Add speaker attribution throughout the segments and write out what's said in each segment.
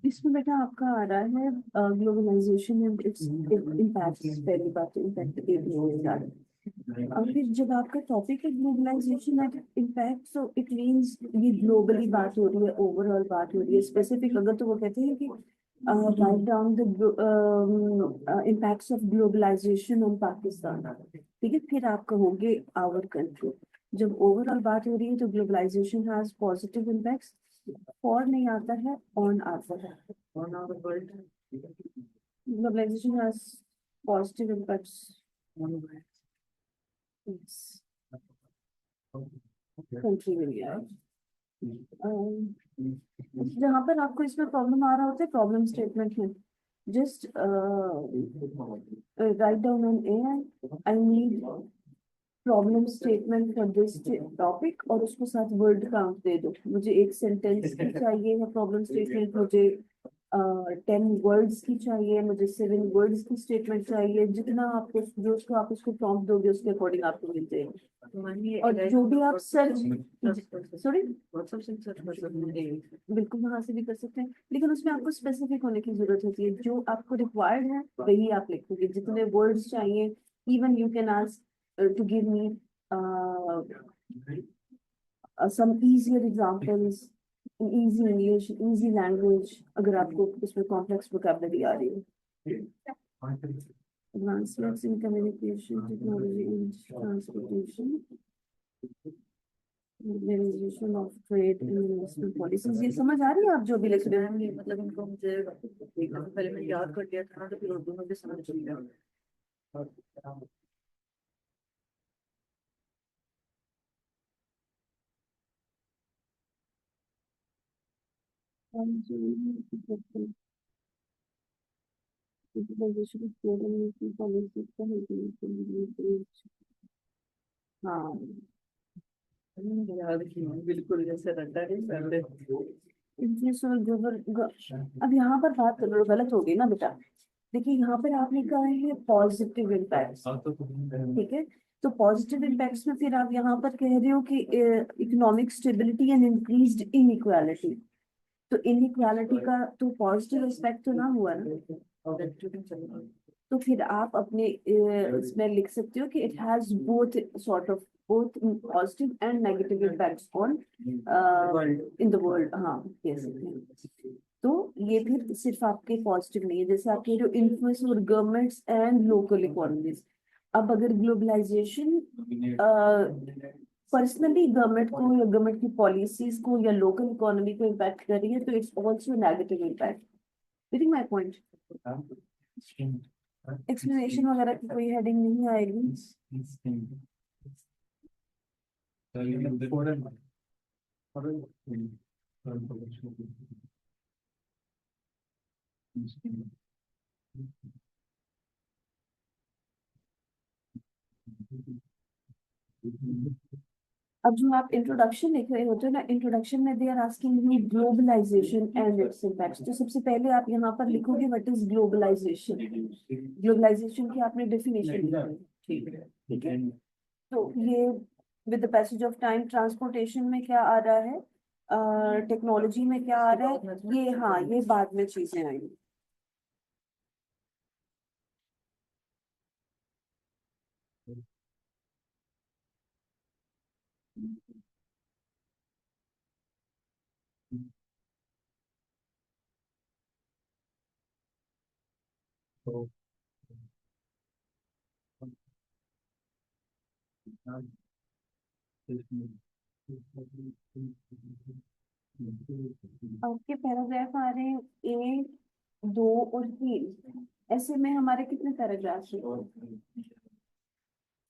Speaker 1: इसमें बेटा आपका आ रहा है ग्लोबलाइजेशन एंड इट्स इम्पैक्ट्स, पहली बात तो इम्पैक्ट के लिए। और फिर जब आपका टॉपिक है globalisation and impact, so it means ये ग्लोबली बात हो रही है, ओवरऑल बात हो रही है। स्पेसिफिक अगर तो वो कहते हैं कि write down the impacts of globalization on Pakistan, ठीक है, फिर आप कहोगे आवर कंट्री। जब ओवरऑल बात हो रही है तो ग्लोबलाइजेशन हैज पॉजिटिव इम्पैक्ट्स, और नहीं आता है ऑन आता है, on our world. Globalization has positive impacts on country में लिया है। जहाँ पर आपको इसमें प्रॉब्लम आ रहा होता है प्रॉब्लम स्टेटमेंट में, just write down on A, I need problem statement for this topic, और उसको साथ वर्ड काउंट दे दो। मुझे एक सेंटेंस की चाहिए है प्रॉब्लम स्टेटमेंट, मुझे 10 वर्ड्स की चाहिए, मुझे 7 वर्ड्स की स्टेटमेंट चाहिए। जितना आपको जो उसको आप उसको प्रॉम्प्ट दोगे उसके अकॉर्डिंग आपको मिल जाएगी। और जो भी आप सर्च, सॉरी, बिल्कुल वहां से भी कर सकते हैं, लेकिन उसमें आपको स्पेसिफिक होने की जरूरत होती है। जो आपको रिक्वायर्ड है वही आप लिखोगे, जितने वर्ड्स चाहिए। Even you can ask to give me some easier examples in easy English, easy language, अगर आपको उसमें complex vocabulary आ रही है। Advancements in communication, technology and transportation, liberalization of trade and investment policies। ये समझ आ रही है आप जो भी लिख रहे हैं? मतलब इनको मुझे पहले मैं याद कर लिया था ना, तो फिर उर्दू में भी समझ लिया। हाँ, बिल्कुल जैसे रट्टा नहीं पहले। अब यहाँ पर बात गलत हो गई ना बेटा। देखिए यहाँ पर आपने कहा है पॉजिटिव इम्पैक्ट, ठीक है। तो पॉजिटिव इम्पैक्ट्स में फिर आप यहाँ पर कह रहे हो कि economic stability and increased inequality. तो इनइक्वालिटी का तो पॉजिटिव एस्पेक्ट तो ना हुआ ना। तो फिर आप अपने इसमें लिख सकते हो कि it has both sort of both positive and negative impacts on in the world। हाँ, yes। तो ये फिर सिर्फ आपके पॉजिटिव नहीं है, जैसे आप कह रहे हो इन्फ्लुएंस और गवर्नमेंट्स एंड लोकल इकोनॉमीज। अब अगर ग्लोबलाइजेशन पर्सनली गवर्नमेंट को या गवर्नमेंट की पॉलिसीज को या लोकल इकोनॉमी को इम्पैक्ट कर रही है, तो it's also negative impact. Getting my point? Explanation वगैरह की कोई हेडिंग नहीं आएगी। अब जो आप इंट्रोडक्शन लिख रहे होते हो ना, इंट्रोडक्शन में they are asking you globalization and its impacts. तो सबसे पहले आप यहाँ पर लिखोगे व्हाट इज ग्लोबलाइजेशन। ग्लोबलाइजेशन की आपने डेफिनेशन लिखी है, ठीक है। तो ये with the passage of time transportation में क्या आ रहा है, टेक्नोलॉजी में क्या आ रहा है, ये हाँ ये बाद में चीजें आएंगी। आपके पैराग्राफ आ रहे हैं 1, 2 और 3। ऐसे में हमारे कितने पैराग्राफ हैं?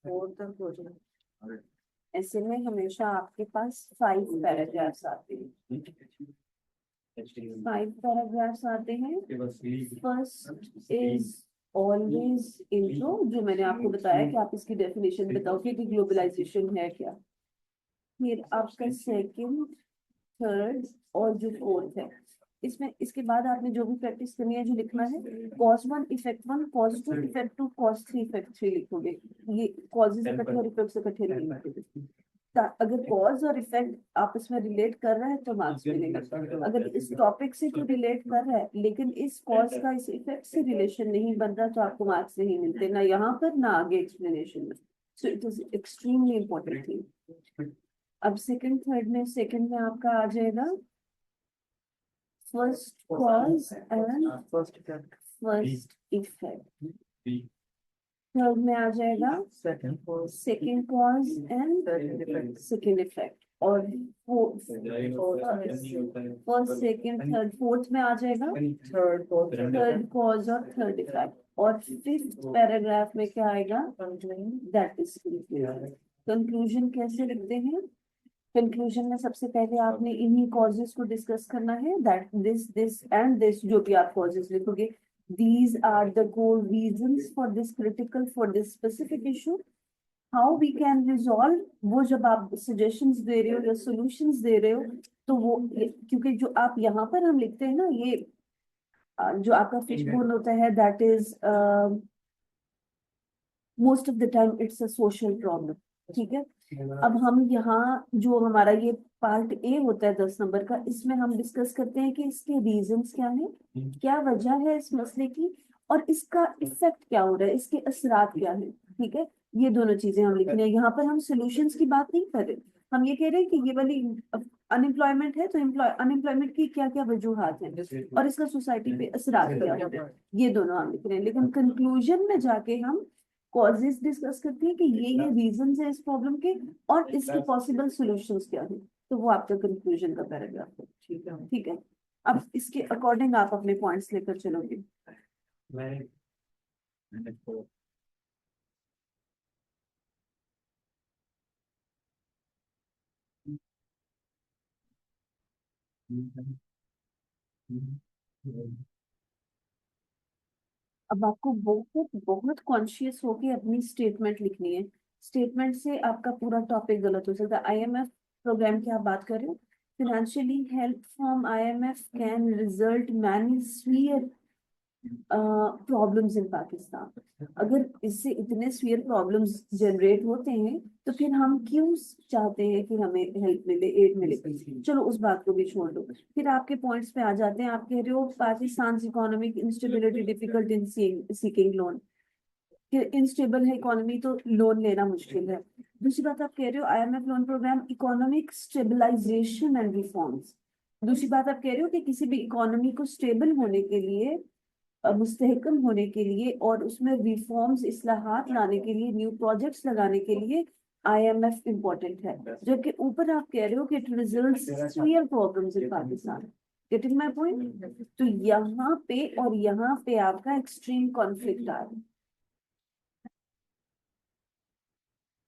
Speaker 1: 4 तक हो जाए। ऐसे में हमेशा आपके पास 5 पैराग्राफ्स आते हैं। 5 पैराग्राफ्स आते हैं। फर्स्ट इज ऑलवेज इंट्रो, जो मैंने आपको बताया कि आप इसकी डेफिनेशन बताओ कि ग्लोबलाइजेशन है क्या। फिर आपका सेकंड, थर्ड और जो फोर्थ है, इसमें इसके बाद आपने जो भी प्रैक्टिस करनी है, जो लिखना है cause 1 effect 1, cause 2 effect 2, cause 3 effect 3 लिखोगे। ये कॉजेज इकट्ठे और इफेक्ट्स इकट्ठे नहीं लिखोगे। अगर कॉज और इफेक्ट आपस में रिलेट कर रहा है तो मार्क्स मिलेगा। अगर इस टॉपिक से तो रिलेट कर रहा है लेकिन इस कॉज का इस इफेक्ट से रिलेशन नहीं बन रहा तो आपको मार्क्स नहीं मिलते, ना यहाँ पर ना आगे एक्सप्लेनेशन में। So it is extremely important thing. अब सेकंड में आपका आ जाएगा first cause and first effect. Third में आ जाएगा second cause and second effect. और फर्स्ट सेकंड थर्ड फोर्थ में आ जाएगा थर्ड कॉज और थर्ड इफेक्ट। और फिफ्थ पैराग्राफ में क्या आएगा, दैट इज कंक्लूजन। कंक्लूजन कैसे लिखते हैं? कंक्लूजन में सबसे पहले आपने इन्हीं कॉजेस को डिस्कस करना है, दैट दिस एंड दिस, जो भी आप कॉजेस लिखोगे, these are the core reasons for this critical, for this specific issue, how we can resolve। वो जब आप suggestions दे रहे हो या solutions दे रहे हो तो वो, क्योंकि जो आप यहाँ पर हम लिखते हैं ना, ये जो आपका फिश बोन होता है, that is most of the time it's a social problem. ठीक है, अब हम यहाँ जो हमारा ये पार्ट ए होता है 10 नंबर का, इसमें हम डिस्कस करते हैं कि इसके रीजंस क्या है, क्या वजह है इस मसले की, और इसका इफेक्ट क्या हो रहा है, इसके असरात क्या है। ठीक है, ये दोनों चीजें हम लिख रहे हैं। यहाँ पर हम सोल्यूशंस की बात नहीं कर रहे, हम ये कह रहे हैं कि ये वाली अनएम्प्लॉयमेंट है तो अनएम्प्लॉयमेंट की क्या क्या वजूहात हैं और इसका सोसाइटी पे असरात क्या हो रहा है, ये दोनों हम लिख रहे हैं। लेकिन कंक्लूजन में जाके हम कॉजेस डिस्कस करती है कि ये रीजंस है इस प्रॉब्लम के और इसके पॉसिबल सॉल्यूशंस क्या है। तो वो आपका कंक्लूजन का पैराग्राफ है। ठीक है, ठीक है। अब इसके अकॉर्डिंग आप अपने पॉइंट्स लेकर चलोगे। अब आपको बहुत बहुत कॉन्शियस होके अपनी स्टेटमेंट लिखनी है। स्टेटमेंट से आपका पूरा टॉपिक गलत हो सकता है। आईएमएफ प्रोग्राम की आप बात कर रहे हो, financially help from IMF can result many severe problems in Pakistan. अगर इससे इतने सीवियर प्रॉब्लम्स जनरेट होते हैं तो फिर हम क्यों चाहते हैं कि हमें हेल्प मिले, एड मिले? चलो उस बात को भी छोड़ दो, फिर आपके पॉइंट्स पे आ जाते हैं। आप कह रहे हो Pakistan economic instability difficult in seeking loan, instable है इकोनॉमी तो लोन लेना मुश्किल है। दूसरी बात आप कह रहे हो IMF loan program economic stabilization and reforms. दूसरी बात आप कह रहे हो कि किसी भी इकोनॉमी को स्टेबल होने के लिए, मुस्तहकम होने के लिए और उसमें रिफॉर्म्स इस्लाहात लाने के लिए, न्यू प्रोजेक्ट्स लगाने के लिए आईएमएफ इम्पोर्टेंट है। जबकि ऊपर आप कह रहे हो कि it results real problems in Pakistan. Getting my point? तो यहाँ पे और यहाँ पे आपका एक्सट्रीम कॉन्फ्लिक्ट आ रहा है।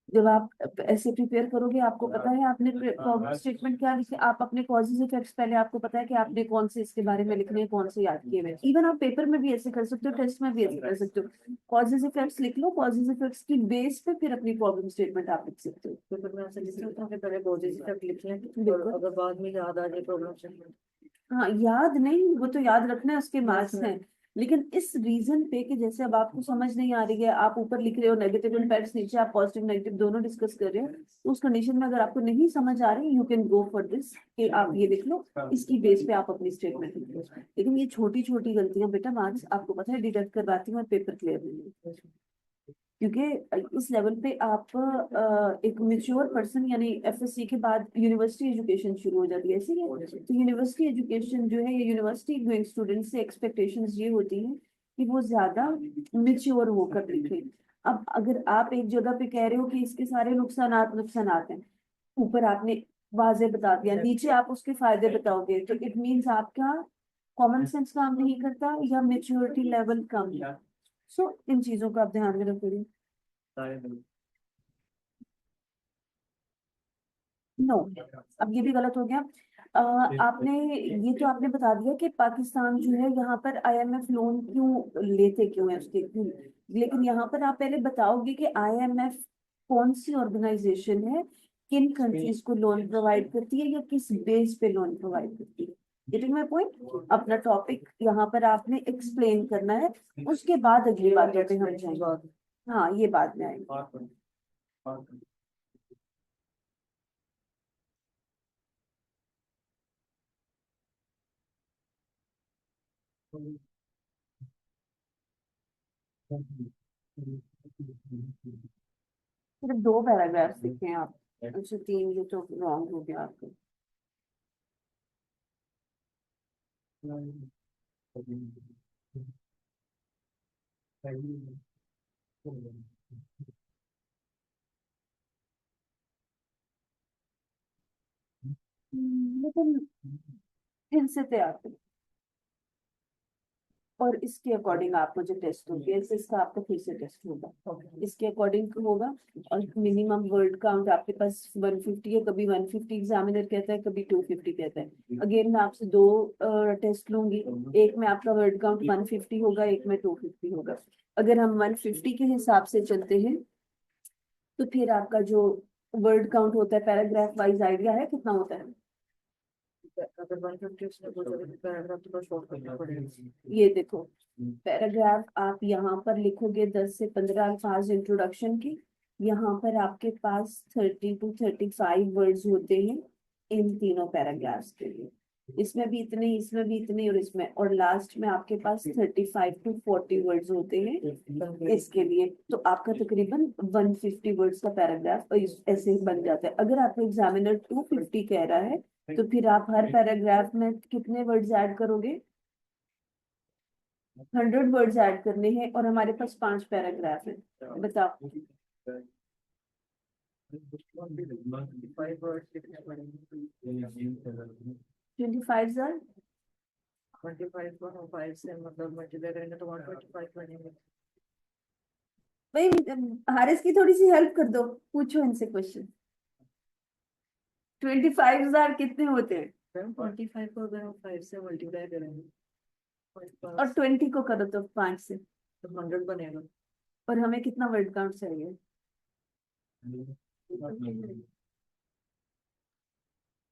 Speaker 1: जब आप ऐसे प्रिपेयर करोगे, आपको पता है आपने प्रॉब्लम स्टेटमेंट क्या लिखे, आप अपने कॉजेज इफेक्ट्स पहले आपको पता है कि आपने कौन से इसके बारे में लिखने हैं, कौन से याद किए हुए। इवन आप पेपर में भी ऐसे कर सकते हो, टेस्ट में भी ऐसे कर सकते हो। कॉजेज इफेक्ट्स लिख लो, कॉजेज इफेक्ट्स की बेस पे फिर अपनी प्रॉब्लम स्टेटमेंट आप लिख सकते हो।
Speaker 2: पेपर में ऐसे लिख सकते हैं कि पहले कॉजेज इफेक्ट लिख लें,
Speaker 1: बिल्कुल।
Speaker 2: अगर बाद में याद आ जाए प्रॉब्लम स्टेटमेंट।
Speaker 1: हाँ, याद नहीं, वो तो याद रखना है, उसके मार्क्स हैं। लेकिन इस रीजन पे कि जैसे अब आपको समझ नहीं आ रही है, आप ऊपर लिख रहे हो नेगेटिव इम्पैक्ट्स, नीचे आप पॉजिटिव नेगेटिव दोनों डिस्कस कर रहे हो, तो उस कंडीशन में अगर आपको नहीं समझ आ रही, you can go for this कि आप ये लिख लो, इसकी बेस पे आप अपनी स्टेटमेंट लिख लो। लेकिन ये छोटी छोटी गलतियां बेटा मार्क्स आपको पता है डिडक्ट करवाती हैं और पेपर क्लियर नहीं, क्योंकि इस लेवल पे आप एक मेच्योर पर्सन, यानी एफएससी के बाद यूनिवर्सिटी एजुकेशन शुरू हो जाती है, ऐसे ही। तो यूनिवर्सिटी एजुकेशन जो है, ये यूनिवर्सिटी गोइंग स्टूडेंट से एक्सपेक्टेशंस ये होती है कि वो ज्यादा मेच्योर होकर लिखे। अब अगर आप एक जगह पे कह रहे हो कि इसके सारे नुकसानात नुकसानात हैं, ऊपर आपने वाजे बता दिया, नीचे आप उसके फायदे बताओगे, तो इट मीन्स आपका कॉमन सेंस काम नहीं करता या मेच्योरिटी लेवल कम है। सो इन चीजों का आप ध्यान में रखोगे। नो, अब ये भी गलत हो गया। आपने ये तो आपने बता दिया कि पाकिस्तान जो है यहाँ पर आईएमएफ लोन क्यों लेते क्यों है उसके क्यों, लेकिन यहाँ पर आप पहले बताओगे कि आईएमएफ कौन सी ऑर्गेनाइजेशन है, किन कंट्रीज को लोन प्रोवाइड करती है या किस बेस पे लोन प्रोवाइड करती है। Getting my point? अपना टॉपिक यहाँ पर आपने एक्सप्लेन करना है, उसके बाद अगली बातों पे हम जाएंगे। हाँ, ये बाद में आएंगे। सिर्फ दो पैराग्राफ लिखे हैं आप। अच्छा, तीन, ये तो रॉन्ग हो गया आपको। लेकिन इनसे थे आप, और इसके अकॉर्डिंग आप मुझे टेस्ट होगी, ऐसे इसका आपका फिर से टेस्ट होगा, इसके अकॉर्डिंग होगा। और मिनिमम वर्ड काउंट आपके पास 150 है, कभी 150 एग्जामिनर कहता है, कभी 250 कहता है। अगेन मैं आपसे दो टेस्ट लूंगी, एक में आपका वर्ड काउंट 150 होगा, एक में 250 होगा। अगर हम 150 के हिसाब से चलते हैं तो फिर आपका जो वर्ड काउंट होता है पैराग्राफ वाइज, आइडिया है कितना होता है?
Speaker 2: अगर 150 उसने बोला तो पैराग्राफ तो शॉर्ट करना पड़ेगा।
Speaker 1: ये देखो, पैराग्राफ आप यहाँ पर लिखोगे 10 से 15 अल्फाज इंट्रोडक्शन के, यहाँ पर आपके पास 30 to 35 वर्ड्स होते हैं इन तीनों पैराग्राफ्स के लिए। इसमें भी इतने, इसमें भी इतने, और इसमें, और लास्ट में आपके पास 35 to 40 वर्ड्स होते हैं इसके लिए। तो आपका तकरीबन 150 वर्ड्स का पैराग्राफ ऐसे ही बन जाता है। अगर आपका एग्जामिनर 250 कह रहा है तो फिर आप हर पैराग्राफ में कितने वर्ड्स ऐड करोगे? 100 वर्ड्स ऐड करने हैं, और हमारे पास 5 पैराग्राफ है। बताओ।
Speaker 2: 5 वर्ड्स लिखने पड़ेंगे।
Speaker 1: 25
Speaker 2: 25 को 5 से मतलब मल्टीप्लाई करेंगे तो 125 बनेंगे।
Speaker 1: भाई, हारिस की थोड़ी सी हेल्प कर दो, पूछो इनसे क्वेश्चन। 25 कितने होते हैं?
Speaker 2: 25 को अगर हम 5 से मल्टीप्लाई करेंगे
Speaker 1: और 20 को करो तो 5 से,
Speaker 2: तो 100 बनेगा।
Speaker 1: और हमें कितना वर्ड काउंट चाहिए?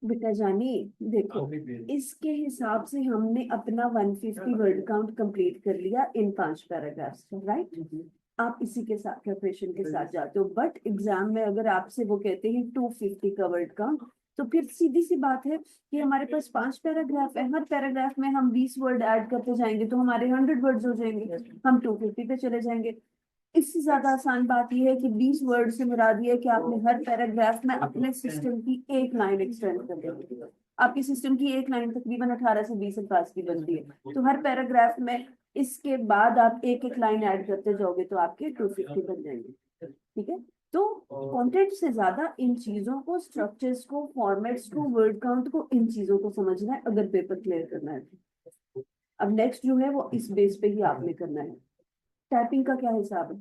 Speaker 1: बेटा जानी, देखो, इसके हिसाब से हमने अपना 150 वर्ड काउंट कंप्लीट कर लिया इन 5 पैराग्राफ्स में, राइट? आप इसी के साथ प्रिपरेशन के साथ जाते हो, बट एग्जाम में अगर आपसे वो कहते हैं 250 का वर्ड काउंट, तो फिर सीधी सी बात है कि हमारे पास 5 पैराग्राफ है, हर पैराग्राफ में हम 20 वर्ड ऐड करते जाएंगे तो हमारे 100 वर्ड्स हो जाएंगे, हम 250 पे चले जाएंगे। इससे ज्यादा आसान बात यह है कि 20 वर्ड से मुराद ये है कि आपने हर पैराग्राफ में अपने सिस्टम की एक लाइन एक्सटेंड कर दी। आपकी सिस्टम की एक लाइन तकरीबन 18 से 20 अल्फाज की बनती है, तो हर पैराग्राफ में इसके बाद आप एक एक लाइन ऐड करते जाओगे तो आपके 250 बन जाएंगे। ठीक है? तो कंटेंट से ज्यादा इन चीजों को, स्ट्रक्चर्स को, फॉर्मेट्स को, वर्ड काउंट को, इन चीजों को समझना है अगर पेपर क्लियर करना है। अब नेक्स्ट जो है वो इस बेस पे ही आपने करना है। टाइपिंग का क्या हिसाब है?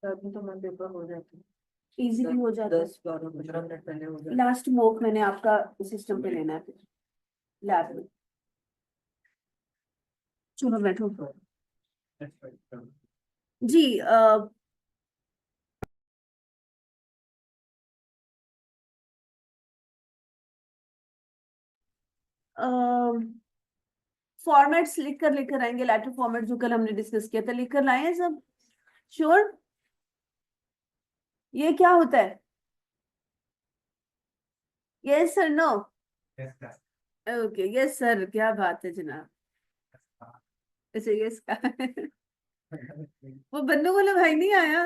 Speaker 2: टाइपिंग तो मैं पेपर हो जाती
Speaker 1: इजीली हो जाता है।
Speaker 2: 10-12-15 मिनट पहले हो जाता
Speaker 1: लास्ट मॉक मैंने आपका सिस्टम पे लेना है फिर लैब में। चलो बैठो जी। फॉर्मेट्स लिख कर आएंगे, लेटर फॉर्मेट जो कल हमने डिस्कस किया था, लिख कर लाए हैं सब? श्योर? ये क्या होता है? Yes sir, no? Okay, yes sir, क्या बात है जनाब। ऐसे यस का वो बन्नू वाला भाई नहीं आया?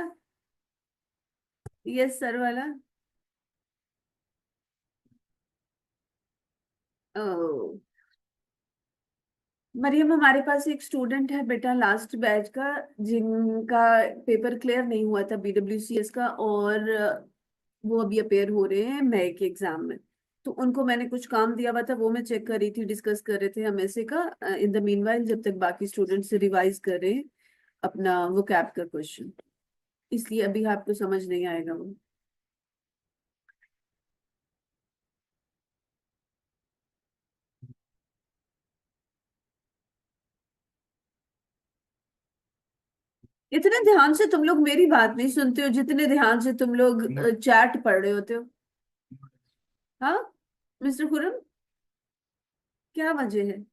Speaker 1: यस सर वाला। ओ, मरियम, हमारे पास एक स्टूडेंट है बेटा लास्ट बैच का, जिनका पेपर क्लियर नहीं हुआ था BWCS का, और वो अभी अपेयर हो रहे हैं मई के एग्जाम में। तो उनको मैंने कुछ काम दिया हुआ था, वो मैं चेक कर रही थी, डिस्कस कर रहे थे हम ऐसे का, इन द मीनवाइल जब तक बाकी स्टूडेंट से रिवाइज कर रहे हैं अपना वो कैप का क्वेश्चन, इसलिए अभी आपको समझ नहीं आएगा वो। इतने ध्यान से तुम लोग मेरी बात नहीं सुनते हो जितने ध्यान से तुम लोग चैट पढ़ रहे होते हो। हाँ मिस्टर खुरम, क्या वजह है?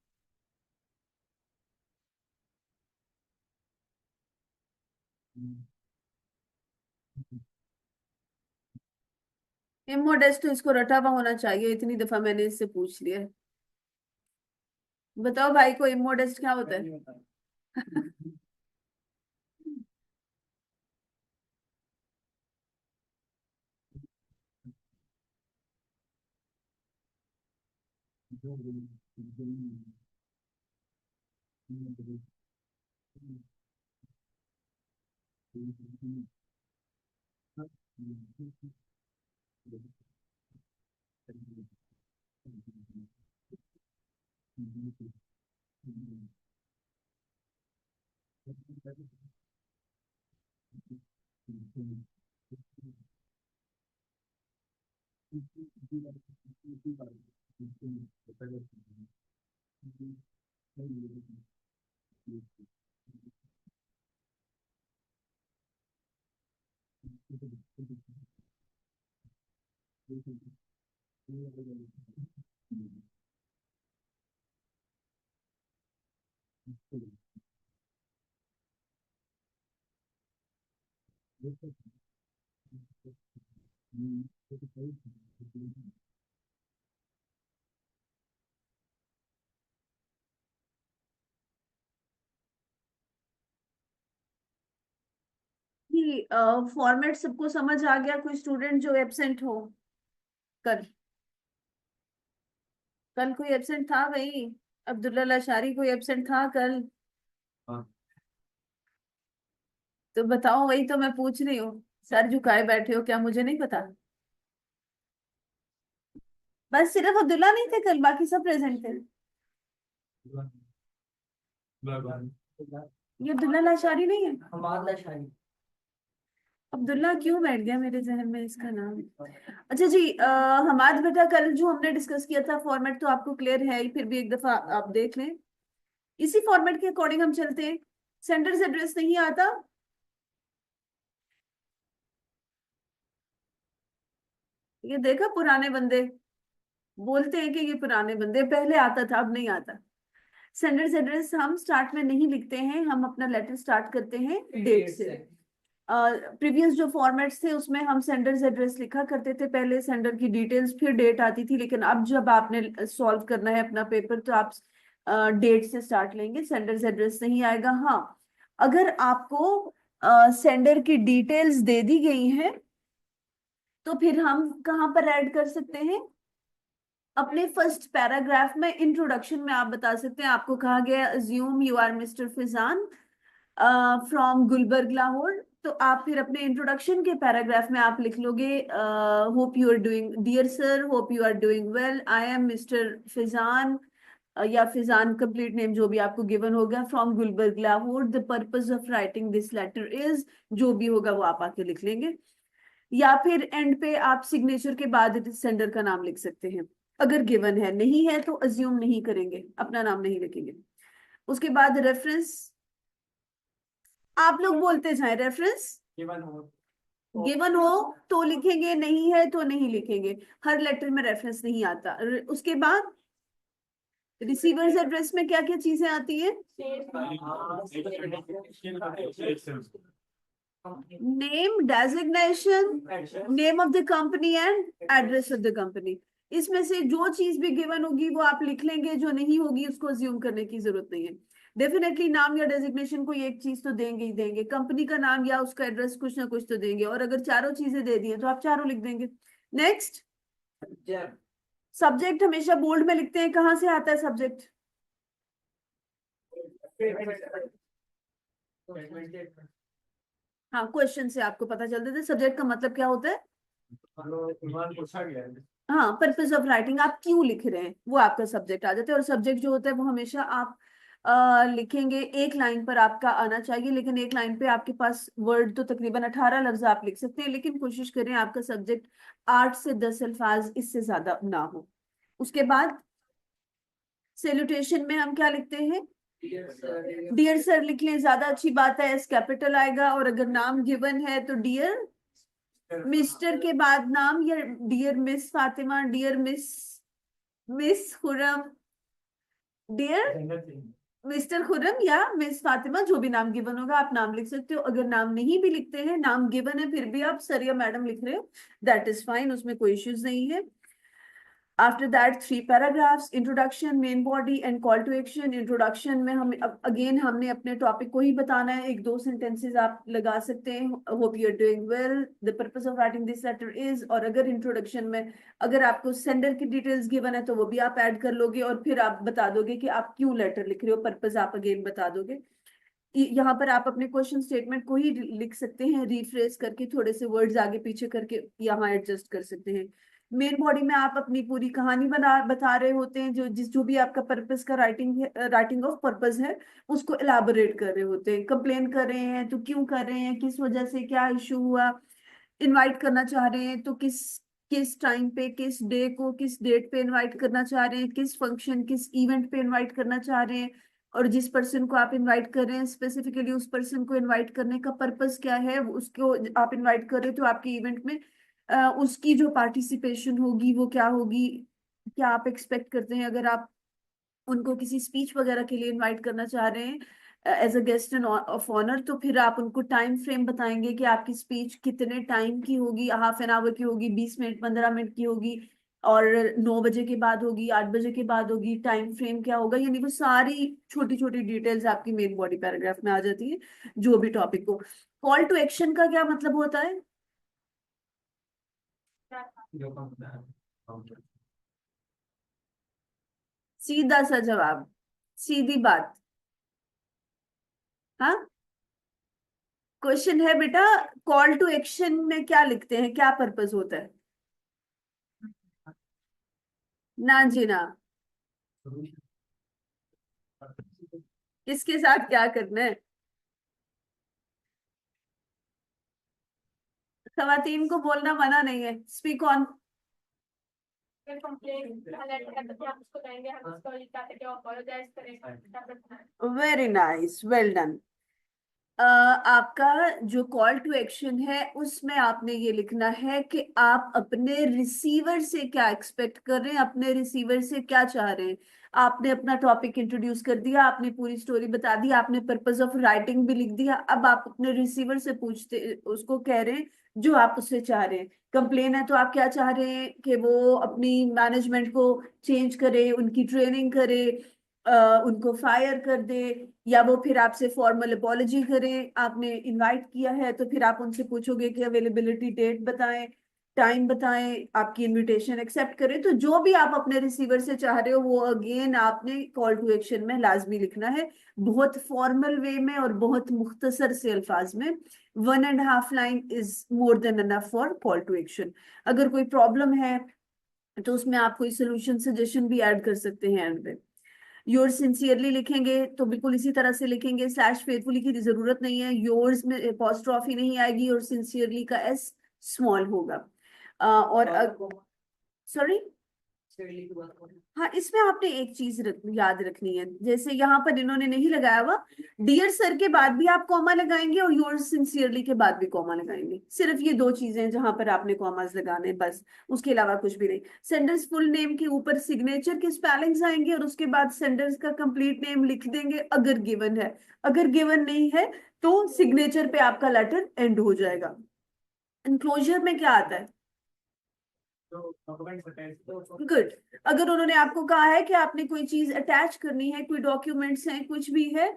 Speaker 1: इमोडेस्ट तो इसको रटा हुआ होना चाहिए, इतनी दफा मैंने इससे पूछ लिया है। बताओ भाई को इमोडेस्ट क्या होता है? कि फॉर्मेट सबको समझ आ गया? कोई स्टूडेंट जो एब्सेंट हो कल? कल कोई एब्सेंट था भाई? अब्दुल्ला लाशारी कोई एब्सेंट था कल? तो बताओ, वही तो मैं पूछ रही हूँ। सर झुकाए बैठे हो क्या? मुझे नहीं पता? बस सिर्फ अब्दुल्ला नहीं थे कल, बाकी सब प्रेजेंट थे। ये अब्दुल्ला लाशारी नहीं है? अब्दुल्ला क्यों बैठ गया मेरे जहन में इसका नाम? अच्छा जी, हमाद बेटा, कल जो हमने डिस्कस किया था फॉर्मेट तो आपको क्लियर है ही, फिर भी एक दफा आप देख लें। इसी फॉर्मेट के अकॉर्डिंग हम चलते हैं। सेंडर्स एड्रेस नहीं आता? ये देखा, पुराने बंदे बोलते हैं कि ये पुराने बंदे, पहले आता था अब नहीं आता। सेंडर्स एड्रेस हम स्टार्ट में नहीं लिखते हैं, हम अपना लेटर स्टार्ट करते हैं डेट से। प्रीवियस जो फॉर्मेट्स थे उसमें हम सेंडर्स एड्रेस लिखा करते थे, पहले सेंडर की डिटेल्स फिर डेट आती थी, लेकिन अब जब आपने सॉल्व करना है अपना पेपर तो आप डेट से स्टार्ट लेंगे, सेंडर्स एड्रेस नहीं आएगा। हाँ, अगर आपको सेंडर की डिटेल्स दे दी गई हैं तो फिर हम कहाँ पर ऐड कर सकते हैं? अपने फर्स्ट पैराग्राफ में इंट्रोडक्शन में आप बता सकते हैं, आपको कहा गया assume you are mister Fizan from Gulberg Lahore, तो आप फिर अपने इंट्रोडक्शन के पैराग्राफ में आप लिख लोगे hope you are doing, dear sir hope you are doing well, I am mister Fizan या फिजान कंप्लीट नेम जो भी आपको गिवन होगा, from Gulberg Lahore, the purpose of writing this letter is, जो भी होगा वो आप आके लिख लेंगे। या फिर एंड पे आप सिग्नेचर के बाद सेंडर का नाम लिख सकते हैं, अगर गिवन है। नहीं है तो अज्यूम नहीं करेंगे, अपना नाम नहीं लिखेंगे। उसके बाद रेफरेंस, आप लोग बोलते जाएं रेफरेंस। गिवन हो तो लिखेंगे, नहीं है तो नहीं लिखेंगे। हर लेटर में रेफरेंस नहीं आता। उसके बाद रिसीवर्स एड्रेस में क्या क्या चीजें आती है? Name, designation, name of the company and address of the company. इसमें से जो चीज भी गिवन होगी वो आप लिख लेंगे, जो नहीं होगी उसको अज्यूम करने की जरूरत नहीं है। डेफिनेटली नाम या डेजिग्नेशन को एक चीज तो देंगे ही देंगे, कंपनी का नाम या उसका एड्रेस कुछ ना कुछ तो देंगे, और अगर चारों चीजें दे दी है तो आप चारों लिख देंगे। नेक्स्ट, सब्जेक्ट हमेशा बोल्ड में लिखते हैं, कहाँ से आता है सब्जेक्ट? हाँ, क्वेश्चन से आपको पता चल देता है सब्जेक्ट का मतलब क्या होता है। हाँ, पर्पस ऑफ राइटिंग, आप क्यों लिख रहे हैं वो आपका सब्जेक्ट आ जाता है। और सब्जेक्ट जो होता है वो हमेशा आप लिखेंगे एक लाइन पर आपका आना चाहिए, लेकिन एक लाइन पे आपके पास वर्ड तो तकरीबन 18 लफ्ज आप लिख सकते हैं, लेकिन कोशिश करें आपका सब्जेक्ट 8 से 10 अल्फाज इससे ज्यादा ना हो। उसके बाद सैल्यूटेशन में हम क्या लिखते हैं? डियर सर लिख लें, ज्यादा अच्छी बात है, एस कैपिटल आएगा। और अगर नाम गिवन है तो डियर मिस्टर के बाद नाम, या dear miss Fatima, dear miss, miss Khurram, dear mister Khurram या मिस फातिमा, जो भी नाम गिवन होगा आप नाम लिख सकते हो। अगर नाम नहीं भी लिखते हैं, नाम गिवन है फिर भी आप सर या मैडम लिख रहे हो, दैट इज फाइन, उसमें कोई इश्यूज नहीं है। After that 3 paragraphs, introduction, main body and call to action. Introduction में हम अगेन हमने अपने टॉपिक को ही बताना है, 1-2 सेंटेंसेस आप लगा सकते हैं, hope you are doing well, the purpose of writing this letter is. और अगर इंट्रोडक्शन में अगर आपको सेंडर की डिटेल्स गिवन है तो वो भी आप ऐड कर लोगे, और फिर आप बता दोगे कि आप क्यों लेटर लिख रहे हो, पर्पस आप अगेन बता दोगे। यहाँ पर आप अपने क्वेश्चन स्टेटमेंट को ही लिख सकते हैं, रिफ्रेश करके थोड़े से वर्ड्स आगे पीछे करके यहाँ एडजस्ट कर सकते हैं। मेन बॉडी में आप अपनी पूरी कहानी बता रहे होते हैं, जो भी आपका पर्पस का राइटिंग ऑफ पर्पस है उसको इलाबोरेट कर रहे होते हैं। कंप्लेन कर रहे हैं तो क्यों कर रहे हैं, किस वजह से, क्या इशू हुआ। इनवाइट करना चाह रहे हैं तो किस किस टाइम पे, किस डे को, किस डेट पे इनवाइट करना चाह रहे हैं, किस फंक्शन, किस इवेंट पे इनवाइट करना चाह रहे हैं। और जिस पर्सन को आप इनवाइट कर रहे हैं स्पेसिफिकली उस पर्सन को इनवाइट करने का पर्पस क्या है, उसको आप इनवाइट कर रहे हो तो आपके इवेंट में उसकी जो पार्टिसिपेशन होगी वो क्या होगी, क्या आप एक्सपेक्ट करते हैं। अगर आप उनको किसी स्पीच वगैरह के लिए इनवाइट करना चाह रहे हैं as a guest in of honour, तो फिर आप उनको टाइम फ्रेम बताएंगे कि आपकी स्पीच कितने टाइम की होगी, हाफ एन आवर की होगी, 20 मिनट, 15 मिनट की होगी, और 9 बजे के बाद होगी, 8 बजे के बाद होगी, टाइम फ्रेम क्या होगा। यानी वो सारी छोटी छोटी डिटेल्स आपकी मेन बॉडी पैराग्राफ में आ जाती है, जो भी टॉपिक को। कॉल टू एक्शन का क्या मतलब होता है? सीधा सा जवाब, सीधी बात। हाँ, क्वेश्चन है बेटा, कॉल टू एक्शन में क्या लिखते हैं, क्या पर्पस होता है? ना जी ना। किसके साथ क्या करना है? खवातीन को बोलना मना नहीं है, स्पीक ऑन।
Speaker 3: फिर कंप्लेंट लेटर है तो हम उसको देंगे, हम उसको ये कहते हैं कि अपोलोजाइज करें।
Speaker 1: Very nice, well done. आपका जो कॉल टू एक्शन है उसमें आपने ये लिखना है कि आप अपने रिसीवर से क्या एक्सपेक्ट कर रहे हैं, अपने रिसीवर से क्या चाह रहे हैं। आपने अपना टॉपिक इंट्रोड्यूस कर दिया, आपने पूरी स्टोरी बता दी, आपने पर्पस ऑफ राइटिंग भी लिख दिया। अब आप अपने रिसीवर से पूछते, उसको कह रहे हैं जो आप उससे चाह रहे हैं। कंप्लेन है तो आप क्या चाह रहे हैं कि वो अपनी मैनेजमेंट को चेंज करे, उनकी ट्रेनिंग करे, उनको फायर कर दे, या वो फिर आपसे फॉर्मल अपॉलॉजी करें। आपने इनवाइट किया है तो फिर आप उनसे पूछोगे कि अवेलेबिलिटी, डेट बताएं, टाइम बताएं, आपकी इनविटेशन एक्सेप्ट करें। तो जो भी आप अपने रिसीवर से चाह रहे हो वो अगेन आपने कॉल टू एक्शन में लाजमी लिखना है, बहुत फॉर्मल वे में और बहुत मुख्तसर से अल्फाज में। 1.5 line is more than enough for call to action. अगर कोई प्रॉब्लम है तो उसमें आप कोई सोल्यूशन सजेशन भी ऐड कर सकते हैं एंड पे। योर्स सिंसियरली लिखेंगे तो बिल्कुल इसी तरह से लिखेंगे, स्लैश फेथफुली की जरूरत नहीं है, योर्स में अपॉस्ट्रॉफी नहीं आएगी और सिंसियरली का एस स्मॉल होगा। और सॉरी, हाँ, इसमें आपने एक चीज याद रखनी है, जैसे यहाँ पर इन्होंने नहीं लगाया हुआ, डियर सर के बाद भी आप कॉमा लगाएंगे और योर्स सिंसियरली के बाद भी कॉमा लगाएंगे। सिर्फ ये 2 चीजें हैं जहां पर आपने कॉमास लगाने हैं, बस, उसके अलावा कुछ भी नहीं। सेंडर्स फुल नेम के ऊपर सिग्नेचर के स्पेलिंग्स आएंगे और उसके बाद सेंडर्स का कंप्लीट नेम लिख देंगे अगर गिवन है। अगर गिवन नहीं है तो सिग्नेचर पे आपका लेटर एंड हो जाएगा। इनक्लोजर में क्या आता है? गुड। अगर उन्होंने आपको कहा है कि आपने कोई चीज अटैच करनी है, कोई डॉक्यूमेंट्स हैं, कुछ भी है,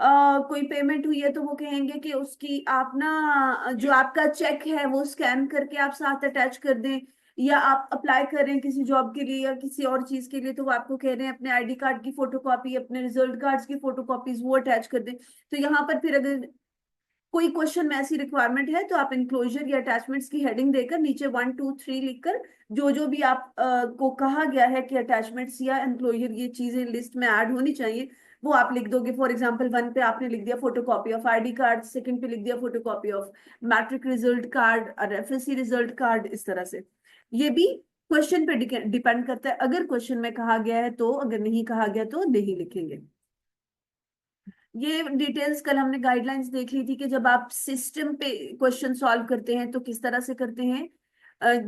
Speaker 1: कोई पेमेंट हुई है, तो वो कहेंगे कि उसकी आप ना जो आपका चेक है वो स्कैन करके आप साथ अटैच कर दें। या आप अप्लाई कर रहे हैं किसी जॉब के लिए या किसी और चीज के लिए, तो वो आपको कह रहे हैं अपने आईडी कार्ड की फोटोकॉपी, अपने रिजल्ट कार्ड्स की फोटोकॉपीज वो अटैच कर दें। तो यहाँ पर फिर अगर कोई क्वेश्चन में ऐसी रिक्वायरमेंट है तो आप इंक्लोजर या अटैचमेंट्स की हेडिंग देकर नीचे 1 2 3 लिखकर जो जो भी आप को कहा गया है कि अटैचमेंट्स या इंक्लोजर ये चीजें लिस्ट में ऐड होनी चाहिए वो आप लिख दोगे। फॉर एग्जांपल 1 पे आपने लिख दिया photocopy of ID card, second पे लिख दिया photocopy of matric result card और एफएससी रिजल्ट कार्ड, इस तरह से। ये भी क्वेश्चन पे डिपेंड करता है, अगर क्वेश्चन में कहा गया है तो, अगर नहीं कहा गया तो नहीं लिखेंगे। ये डिटेल्स कल हमने गाइडलाइंस देख ली थी कि जब आप सिस्टम पे क्वेश्चन सॉल्व करते हैं तो किस तरह से करते हैं।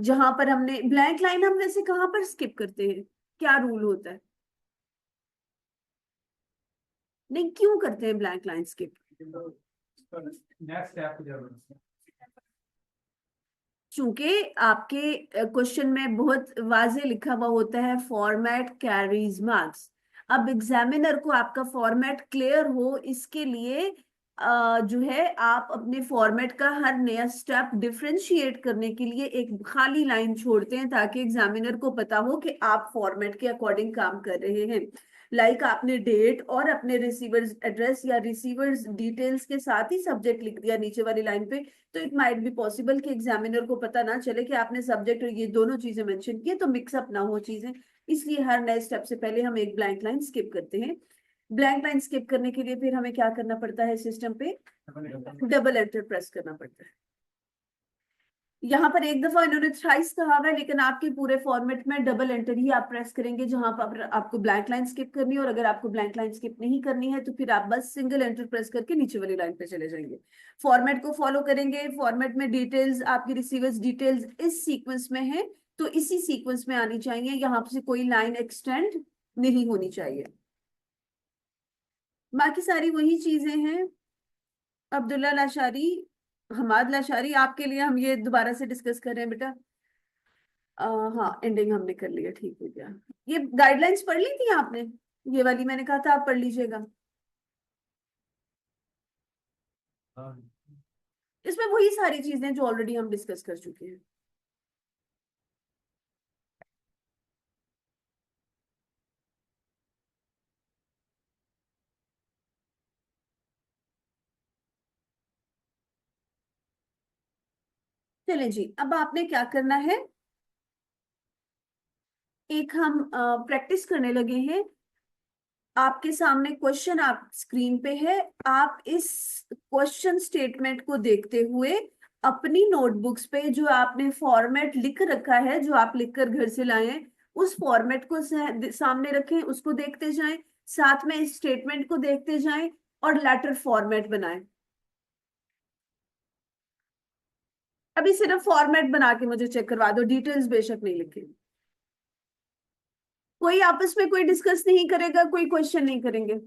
Speaker 1: जहां पर हमने ब्लैंक लाइन, हम वैसे कहाँ पर स्किप करते हैं, क्या रूल होता है? नहीं, क्यों करते हैं ब्लैंक लाइन स्किप? चूंकि आपके क्वेश्चन में बहुत वाजे लिखा हुआ होता है फॉर्मेट कैरीज मार्क्स। अब एग्जामिनर को आपका फॉर्मेट क्लियर हो, इसके लिए जो है आप अपने फॉर्मेट का हर नया स्टेप डिफरेंशिएट करने के लिए एक खाली लाइन छोड़ते हैं, ताकि एग्जामिनर को पता हो कि आप फॉर्मेट के अकॉर्डिंग काम कर रहे हैं। लाइक आपने डेट और अपने रिसीवर्स एड्रेस या रिसीवर्स डिटेल्स के साथ ही सब्जेक्ट लिख दिया नीचे वाली लाइन पे, तो इट माइट बी पॉसिबल कि एग्जामिनर को पता ना चले कि आपने सब्जेक्ट और ये दोनों चीजें मेंशन की है, तो मिक्सअप ना हो चीजें। इसलिए हर नए स्टेप से पहले हम एक ब्लैंक लाइन स्किप करते हैं। ब्लैंक लाइन स्किप करने के लिए फिर हमें क्या करना पड़ता है, सिस्टम पे डबल एंटर प्रेस करना पड़ता है। यहाँ पर एक दफा इन्होंने थ्राइस कहा हुआ है, लेकिन आपके पूरे फॉर्मेट में डबल एंटर ही आप प्रेस करेंगे जहां पर आपको ब्लैंक लाइन स्किप करनी है। और अगर आपको ब्लैंक लाइन स्किप नहीं करनी है तो फिर आप बस सिंगल एंटर प्रेस करके नीचे वाली लाइन पे चले जाएंगे। फॉर्मेट को फॉलो करेंगे। फॉर्मेट में डिटेल्स, आपकी रिसीवर्स डिटेल्स इस सीक्वेंस में है, तो इसी सीक्वेंस में आनी चाहिए। यहाँ से कोई लाइन एक्सटेंड नहीं होनी चाहिए। बाकी सारी वही चीजें हैं। अब्दुल्ला लाशारी, हमाद लाशारी, आपके लिए हम ये दोबारा से डिस्कस कर रहे हैं बेटा। हाँ, एंडिंग हमने कर लिया, ठीक हो गया। ये गाइडलाइंस पढ़ ली थी आपने? ये वाली मैंने कहा था आप पढ़ लीजिएगा। इसमें वही सारी चीजें जो ऑलरेडी हम डिस्कस कर चुके हैं। चलें जी, अब आपने क्या करना है, एक हम प्रैक्टिस करने लगे हैं। आपके सामने क्वेश्चन आप स्क्रीन पे है। आप इस क्वेश्चन स्टेटमेंट को देखते हुए अपनी नोटबुक्स पे जो आपने फॉर्मेट लिख रखा है, जो आप लिखकर घर से लाए हैं, उस फॉर्मेट को सामने रखें, उसको देखते जाएं, साथ में इस स्टेटमेंट को देखते जाएं और लेटर फॉर्मेट बनाएं। अभी सिर्फ फॉर्मेट बना के मुझे चेक करवा दो, डिटेल्स बेशक नहीं लिखे। कोई आपस में कोई डिस्कस नहीं करेगा, कोई क्वेश्चन नहीं करेंगे।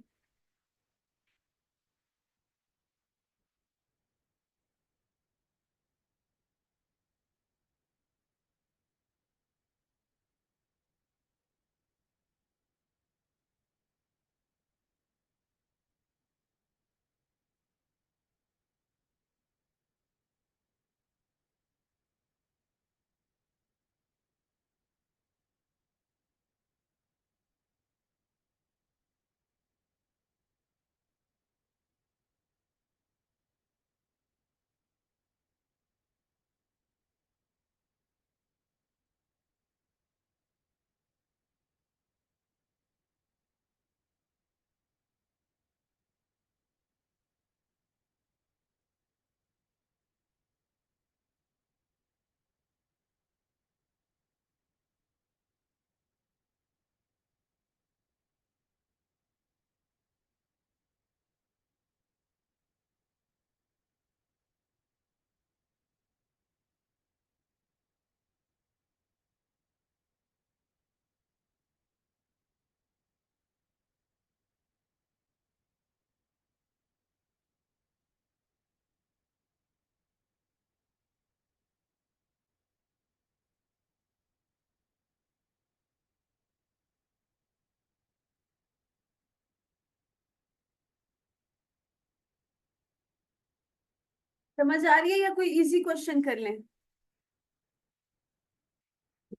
Speaker 1: समझ आ रही है या कोई इजी क्वेश्चन कर लें?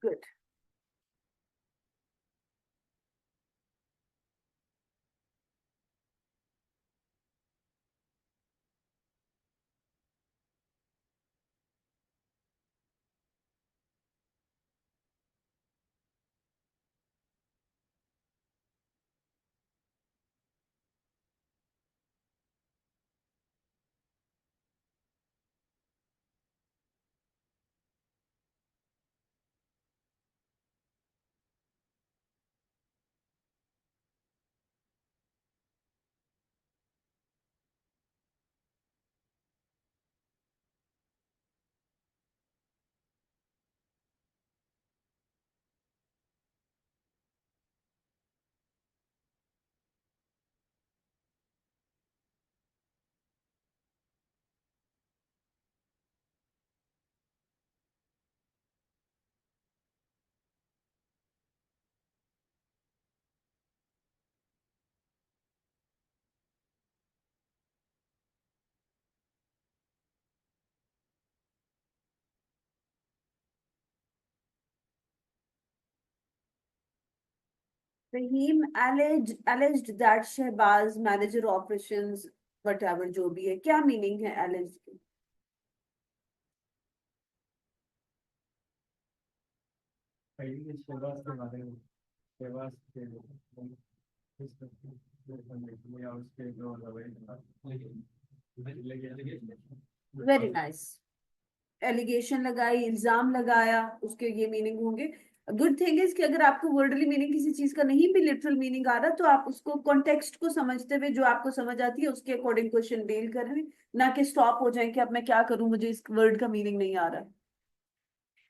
Speaker 1: Good. Fahim alleged that Shehbaz manager operations whatever जो भी है, क्या मीनिंग है alleged की?
Speaker 4: पहले शहबाज के बारे में, शहबाज के या उसके जो
Speaker 1: वेरी नाइस। एलिगेशन लगाई, इल्जाम लगाया, उसके ये मीनिंग होंगे। गुड थिंग इज कि अगर आपको वर्डली मीनिंग किसी चीज का नहीं भी लिटरल मीनिंग आ रहा तो आप उसको कॉन्टेक्स्ट को समझते हुए जो आपको समझ आती है उसके अकॉर्डिंग क्वेश्चन डील करें, ना कि स्टॉप हो जाए कि अब मैं क्या करूं, मुझे इस वर्ड का मीनिंग नहीं आ रहा।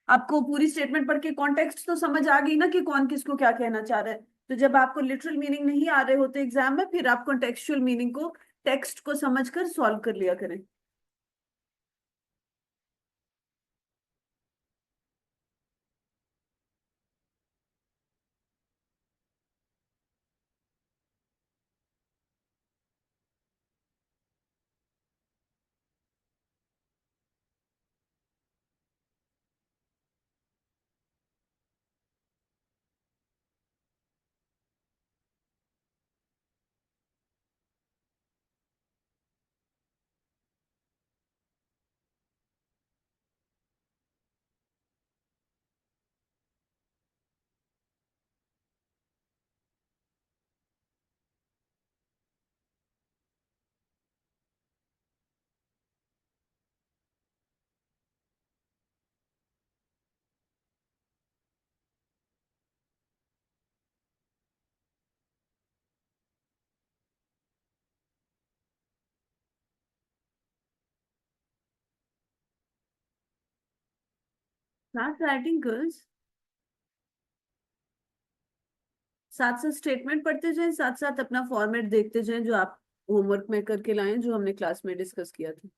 Speaker 1: आपको पूरी स्टेटमेंट पढ़ के कॉन्टेक्स्ट तो समझ आ गई ना कि कौन किसको क्या कहना चाह रहा है। तो जब आपको लिटरल मीनिंग नहीं आ रहे होते एग्जाम में, फिर आप कॉन्टेक्चुअल मीनिंग को, टेक्स्ट को समझकर सॉल्व कर लिया करें। नॉट राइटिंग गर्ल्स, साथ साथ स्टेटमेंट पढ़ते जाएं, साथ साथ अपना फॉर्मेट देखते जाएं जो आप होमवर्क में करके लाएं, जो हमने क्लास में डिस्कस किया था।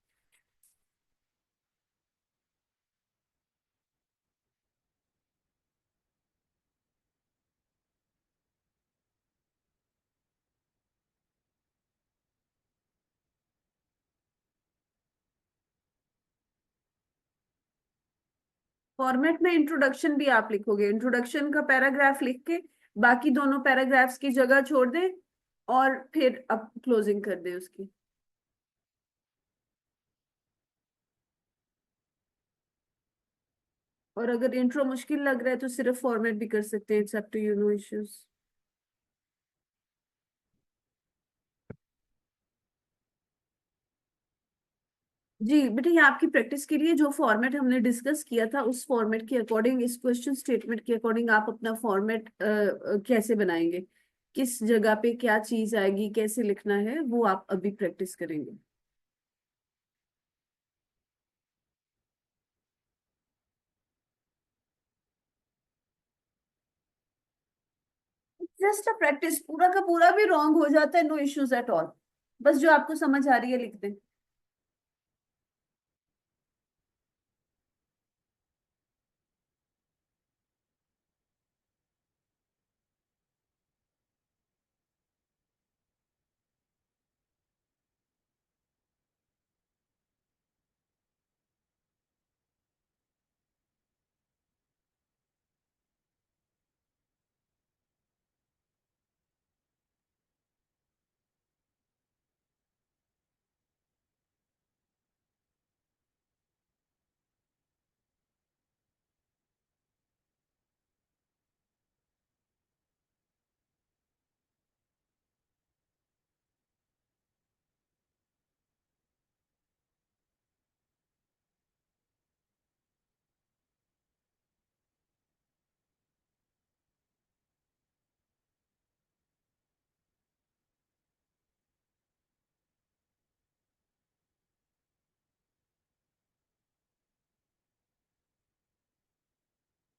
Speaker 1: फॉर्मेट में इंट्रोडक्शन भी आप लिखोगे, इंट्रोडक्शन का पैराग्राफ लिख के बाकी दोनों पैराग्राफ्स की जगह छोड़ दें और फिर अब क्लोजिंग कर दें उसकी। और अगर इंट्रो मुश्किल लग रहा है तो सिर्फ फॉर्मेट भी कर सकते हैं, it's up to you, no issues. जी बेटा, ये आपकी प्रैक्टिस के लिए जो फॉर्मेट हमने डिस्कस किया था उस फॉर्मेट के अकॉर्डिंग, इस क्वेश्चन स्टेटमेंट के अकॉर्डिंग आप अपना फॉर्मेट कैसे बनाएंगे, किस जगह पे क्या चीज आएगी, कैसे लिखना है, वो आप अभी प्रैक्टिस करेंगे। जस्ट अ प्रैक्टिस, पूरा का पूरा भी रॉन्ग हो जाता है, नो इश्यूज एट ऑल। बस जो आपको समझ आ रही है लिख दें।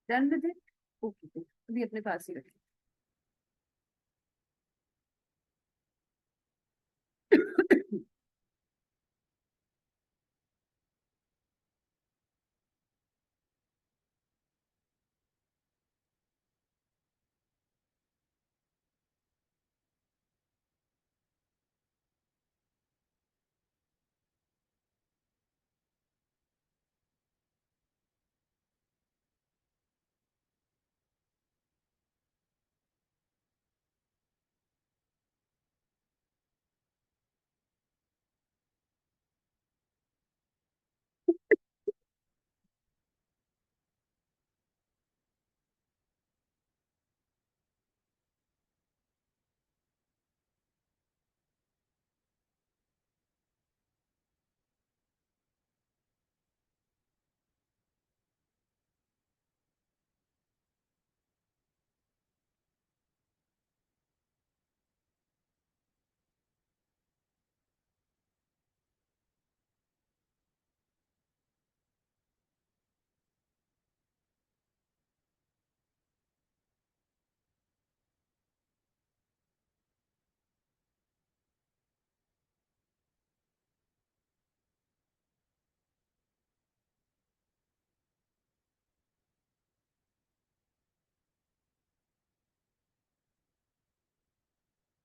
Speaker 1: Done with it. ओके, अभी अपने पास ही रखें।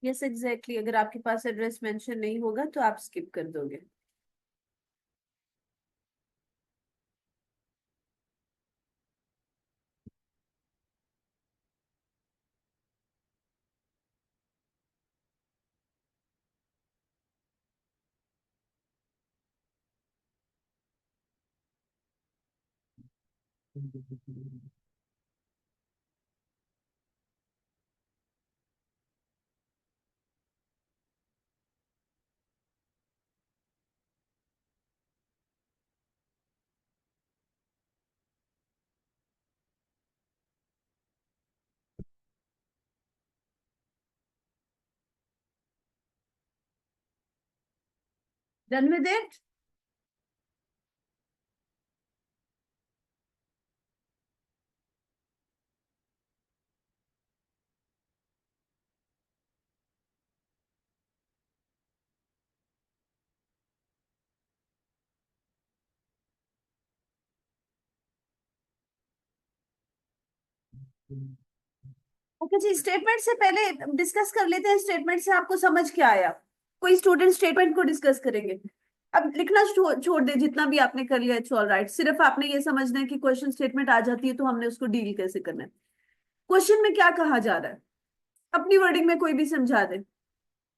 Speaker 1: यस एग्जैक्टली, अगर आपके पास एड्रेस मेंशन नहीं होगा तो आप स्किप कर दोगे। Done with it. ओके जी, स्टेटमेंट से पहले डिस्कस कर लेते हैं, स्टेटमेंट से आपको समझ क्या आया। कोई स्टूडेंट स्टेटमेंट को डिस्कस करेंगे। अब लिखना छोड़ दे, जितना भी आपने कर लिया इट्स ऑल राइट, सिर्फ आपने ये समझना है कि क्वेश्चन स्टेटमेंट आ जाती है तो हमने उसको डील कैसे करना है। क्वेश्चन में क्या कहा जा रहा है, अपनी वर्डिंग में कोई भी समझा दे।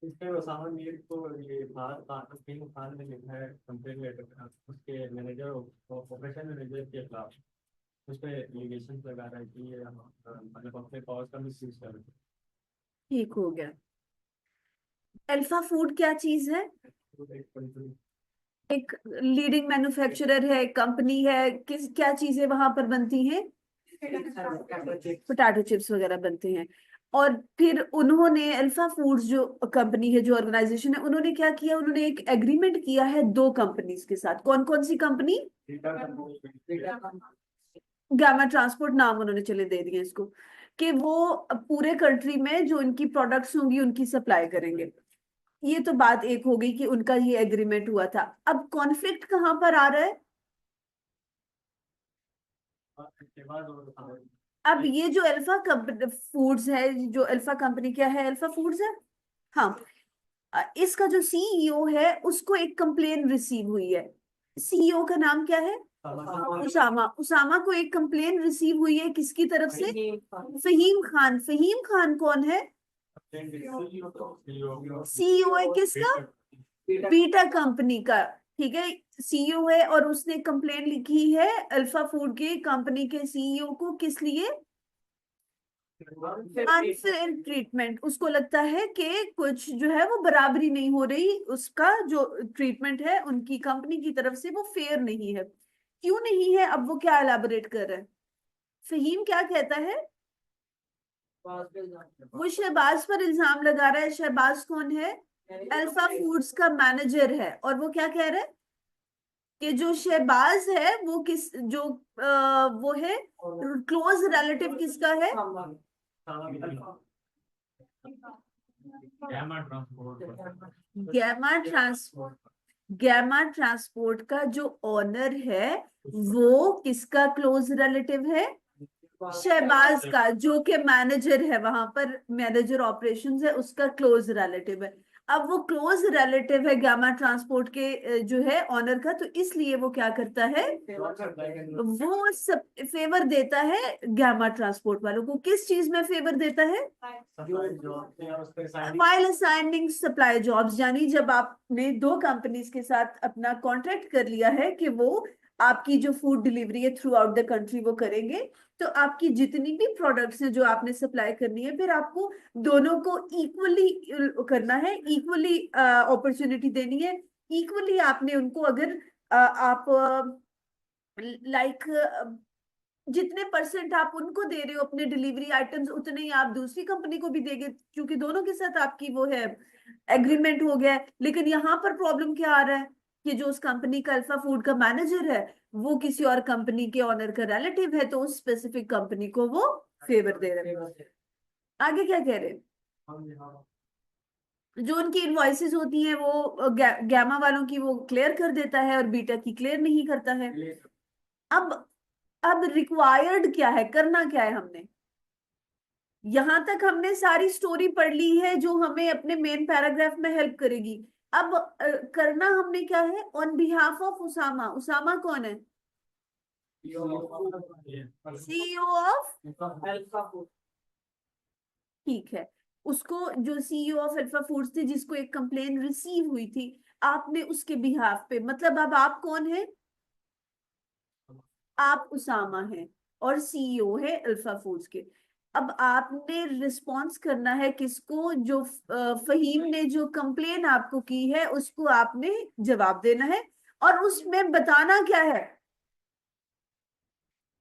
Speaker 4: इसमें उसामा मीर को ये किंग खान ने लिखा है कंप्लेंट लेटर उसके मैनेजर ऑपरेशन मैनेजर के खिलाफ। उस पे एलिगेशन लगा रहा है कि ये मतलब अपने पावर का मिसयूज कर रहे हैं।
Speaker 1: ठीक हो गया। अल्फा फूड क्या चीज है?
Speaker 4: तो एक कंट्री
Speaker 1: एक लीडिंग मैन्युफैक्चरर है, कंपनी है, किस क्या चीजें वहां पर बनती हैं? पोटैटो चिप्स वगैरह बनते हैं। और फिर उन्होंने अल्फा फूड्स जो कंपनी है, जो ऑर्गेनाइजेशन है, उन्होंने क्या किया, उन्होंने एक एग्रीमेंट किया है दो कंपनीज के साथ। कौन कौन सी कंपनी? गामा ट्रांसपोर्ट नाम उन्होंने चले दे दिए इसको, कि वो पूरे कंट्री में जो इनकी प्रोडक्ट्स होंगी उनकी सप्लाई करेंगे। ये तो बात एक हो गई कि उनका ये एग्रीमेंट हुआ था। अब कॉन्फ्लिक्ट कहाँ पर आ रहा है?
Speaker 4: के बाद और
Speaker 1: अब ये जो अल्फा फूड्स है, जो अल्फा कंपनी क्या है, अल्फा फूड्स है, हाँ। इसका जो सीईओ है उसको एक कंप्लेन रिसीव हुई है। सीईओ का नाम क्या है? उसामा। उसामा को एक कंप्लेन रिसीव हुई है, किसकी तरफ से? फहीम खान। फहीम खान कौन है? सीईओ है किसका? बीटा कंपनी का। ठीक है, सीईओ है और उसने कंप्लेन लिखी है अल्फा फूड के कंपनी के सीईओ को, किस लिए? Unfair treatment. उसको लगता है कि कुछ जो है वो बराबरी नहीं हो रही, उसका जो ट्रीटमेंट है उनकी कंपनी की तरफ से वो फेयर नहीं है। क्यों नहीं है, अब वो क्या एलाबोरेट कर रहा है। फहीम क्या कहता है? वो शहबाज पर इल्जाम लगा रहा है। शहबाज कौन है? अल्फा फूड्स का मैनेजर है। और वो क्या कह रहा है कि जो शहबाज है वो किस जो वो है क्लोज रिलेटिव किसका है?
Speaker 4: Gamma transport
Speaker 1: gamma transport. Gamma transport का जो ओनर है वो किसका क्लोज रिलेटिव है? शहबाज का, जो कि मैनेजर है वहां पर, मैनेजर ऑपरेशंस है, उसका क्लोज रिलेटिव है। अब वो क्लोज रिलेटिव है गामा ट्रांसपोर्ट के जो है ऑनर का, तो इसलिए वो क्या करता है, वो सब फेवर देता है गामा ट्रांसपोर्ट वालों को। किस चीज में फेवर देता है? वाइल असाइनिंग सप्लाई जॉब्स, यानी जब आपने दो कंपनीज के साथ अपना कॉन्ट्रैक्ट कर लिया है कि वो आपकी जो फूड डिलीवरी है थ्रू आउट द कंट्री वो करेंगे, तो आपकी जितनी भी प्रोडक्ट्स हैं जो आपने सप्लाई करनी है, फिर आपको दोनों को इक्वली करना है, इक्वली अपॉर्चुनिटी देनी है, इक्वली आपने उनको, अगर आप लाइक जितने परसेंट आप उनको दे रहे हो अपने डिलीवरी आइटम्स, उतने ही आप दूसरी कंपनी को भी देंगे, क्योंकि दोनों के साथ आपकी वो है एग्रीमेंट हो गया है। लेकिन यहाँ पर प्रॉब्लम क्या आ रहा है कि जो उस कंपनी का अल्फा फूड का मैनेजर है वो किसी और कंपनी के ऑनर का रिलेटिव है, तो उस स्पेसिफिक कंपनी को वो फेवर दे रहे हैं। आगे क्या कह रहे हैं? जो उनकी इनवॉइसेस होती हैं वो गैमा वालों की वो क्लियर कर देता है और बीटा की क्लियर नहीं करता है। अब रिक्वायर्ड क्या है, करना क्या है हमने? यहाँ तक हमने सारी स्टोरी पढ़ ली है जो हमें अपने मेन पैराग्राफ में हेल्प करेगी। अब करना हमने क्या है, on behalf of Usama. Usama कौन है? सीईओ ऑफ, ठीक है, उसको जो सीईओ ऑफ अल्फा फूड्स थी, जिसको एक कंप्लेन रिसीव हुई थी, आपने उसके बिहाफ पे, मतलब अब आप कौन है? आप उसामा हैं और सीईओ है अल्फा फूड्स के। अब आपने रिस्पॉन्स करना है किसको? जो फहीम ने जो कंप्लेन आपको की है उसको आपने जवाब देना है। और उसमें बताना क्या है?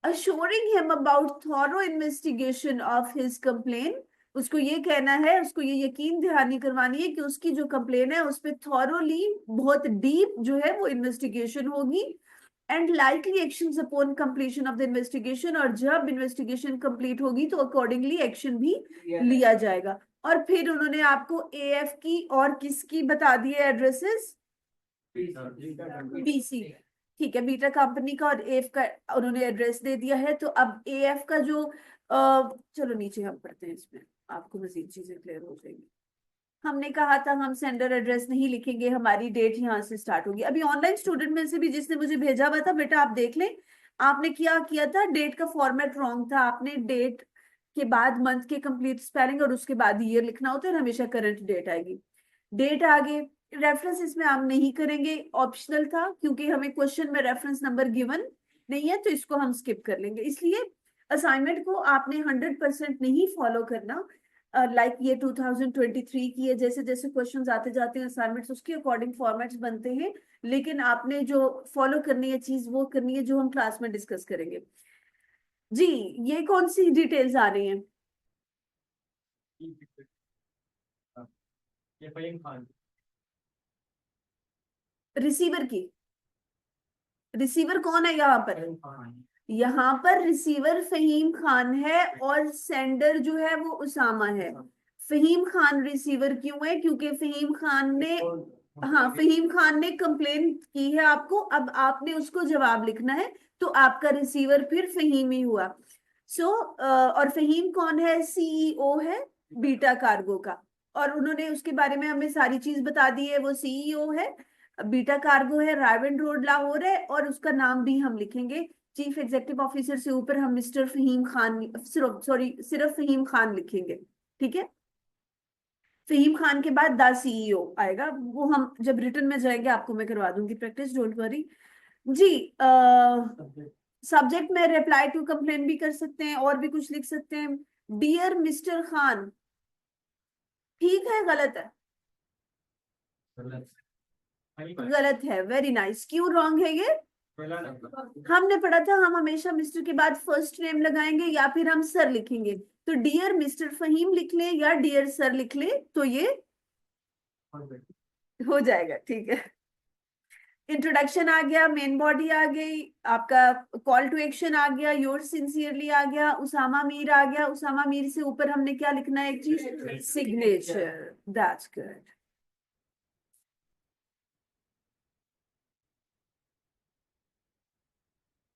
Speaker 1: assuring him about thorough investigation of his complaint। उसको ये कहना है, उसको ये यकीन दहानी करवानी है कि उसकी जो कंप्लेन है उस पर थॉरोली, बहुत डीप जो है वो इन्वेस्टिगेशन होगी। And likely actions upon completion of the investigation, और जब इन्वेस्टिगेशन कंप्लीट होगी तो अकॉर्डिंगली एक्शन भी लिया जाएगा। और फिर उन्होंने आपको एएफ की और किसकी बता दी है एड्रेसेस? बीसी, ठीक है, बीटा कंपनी का और एफ का उन्होंने एड्रेस दे दिया है। तो अब एएफ का जो चलो नीचे हम पढ़ते हैं, इसमें आपको मजीद चीजें क्लियर हो जाएंगी। हमने कहा था हम सेंडर एड्रेस नहीं लिखेंगे, हमारी डेट यहाँ से स्टार्ट होगी। अभी ऑनलाइन स्टूडेंट में से भी जिसने मुझे भेजा हुआ था, बेटा आप देख लें, आपने क्या किया था, डेट का फॉर्मेट रॉन्ग था। आपने डेट के बाद मंथ के कंप्लीट स्पेलिंग और उसके बाद ईयर लिखना होता है, हमेशा करंट डेट आएगी। डेट आगे, रेफरेंस इसमें हम नहीं करेंगे, ऑप्शनल था, क्योंकि हमें क्वेश्चन में रेफरेंस नंबर गिवन नहीं है तो इसको हम स्किप कर लेंगे। इसलिए असाइनमेंट को आपने 100% नहीं फॉलो करना। लाइक ये 2023 की है, जैसे जैसे क्वेश्चंस आते जाते हैं असाइनमेंट्स उसके अकॉर्डिंग फॉर्मेट्स बनते हैं, लेकिन आपने जो फॉलो करनी है चीज वो करनी है जो हम क्लास में डिस्कस करेंगे। जी, ये कौन सी डिटेल्स आ रही हैं?
Speaker 4: ये फहीम खान।
Speaker 1: रिसीवर की, रिसीवर कौन है यहाँ पर?
Speaker 4: फहीम खान।
Speaker 1: यहाँ पर रिसीवर फहीम खान है और सेंडर जो है वो उसामा है। फहीम खान रिसीवर क्यों है? क्योंकि फहीम खान ने, हाँ, फहीम खान ने कंप्लेन की है आपको, अब आपने उसको जवाब लिखना है, तो आपका रिसीवर फिर फहीम ही हुआ। सो और फहीम कौन है? सीईओ है बीटा कार्गो का, और उन्होंने उसके बारे में हमें सारी चीज बता दी है। वो सीईओ है, बीटा कार्गो है, रायवन रोड लाहौर है, और उसका नाम भी हम लिखेंगे। चीफ एग्जीक्यूटिव ऑफिसर से ऊपर हम मिस्टर फहीम खान, सिर्फ फहीम खान लिखेंगे, ठीक है। फहीम खान के बाद द सीईओ आएगा, वो हम जब रिटर्न में जाएंगे आपको मैं करवा दूंगी प्रैक्टिस, डोंट वरी। जी, सब्जेक्ट में रिप्लाई टू कंप्लेन भी कर सकते हैं और भी कुछ लिख सकते हैं। डियर मिस्टर खान, ठीक है गलत है? गलत है, वेरी नाइस। क्यों रॉन्ग है ये? हमने पढ़ा था हम हमेशा मिस्टर के बाद फर्स्ट नेम लगाएंगे या फिर हम सर लिखेंगे। तो डियर मिस्टर फहीम लिख लें या डियर सर लिख लें तो ये हो जाएगा, ठीक है। इंट्रोडक्शन आ गया, मेन बॉडी आ गई, आपका कॉल टू एक्शन आ गया, योर सिंसियरली आ गया, उसामा मीर आ गया। उसामा मीर से ऊपर हमने क्या लिखना है? एक चीज, सिग्नेचर, दैट्स गुड।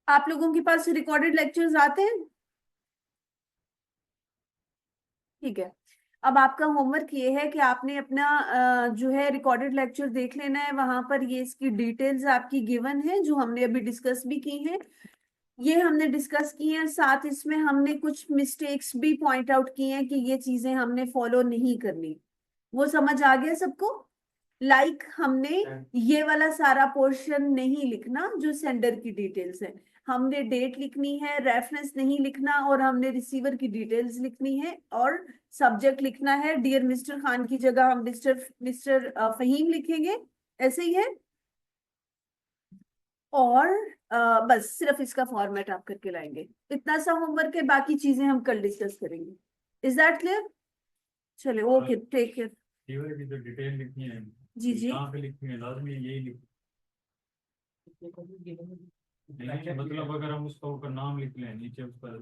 Speaker 1: आप लोगों के पास रिकॉर्डेड लेक्चर्स आते हैं? ठीक है, अब आपका होमवर्क ये है कि आपने अपना जो है रिकॉर्डेड लेक्चर देख लेना है। वहां पर ये इसकी डिटेल्स आपकी गिवन है जो हमने अभी डिस्कस भी की हैं, ये हमने डिस्कस की हैं। साथ इसमें हमने कुछ मिस्टेक्स भी पॉइंट आउट की हैं कि ये चीजें हमने फॉलो नहीं करनी। वो समझ आ गया सबको? हमने ये वाला सारा पोर्शन नहीं लिखना जो सेंडर की डिटेल्स है, हमने डेट लिखनी है, रेफरेंस नहीं लिखना, और हमने रिसीवर की डिटेल्स लिखनी है, और सब्जेक्ट लिखना है। डियर मिस्टर खान की जगह हम मिस्टर फहीम लिखेंगे, ऐसे ही है। और बस सिर्फ इसका फॉर्मेट आप करके लाएंगे, इतना सा होमवर्क है, बाकी चीजें हम कल डिस्कस करेंगे। Is that clear? चले, ओके, टेक केयर।
Speaker 4: रिसीवर की जो डिटेल लिखनी है,
Speaker 1: जी जी,
Speaker 4: कहाँ पे लिखनी है, लाजमी यही लिख, नहीं मतलब अगर हम उसका ऊपर नाम लिख लें, नीचे उस पर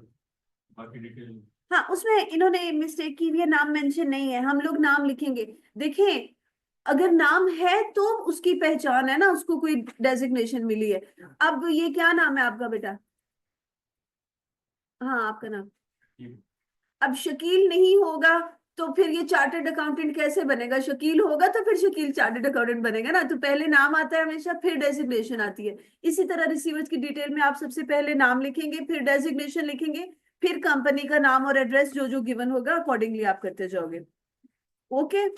Speaker 4: बाकी डिटेल।
Speaker 1: हाँ, उसमें इन्होंने मिस्टेक की हुई है, नाम मेंशन नहीं है, हम लोग नाम लिखेंगे। देखें, अगर नाम है तो उसकी पहचान है ना, उसको कोई डेजिग्नेशन मिली है। अब ये क्या नाम है आपका बेटा? हाँ, आपका नाम। अब शकील नहीं होगा तो फिर ये चार्टर्ड अकाउंटेंट कैसे बनेगा? शकील होगा तो फिर शकील चार्टर्ड अकाउंटेंट बनेगा ना। तो पहले नाम आता है हमेशा, फिर डेजिग्नेशन आती है। इसी तरह रिसीवर्स की डिटेल में आप सबसे पहले नाम लिखेंगे, फिर डेजिग्नेशन लिखेंगे, फिर कंपनी का नाम और एड्रेस जो जो गिवन होगा अकॉर्डिंगली आप करते जाओगे। ओके।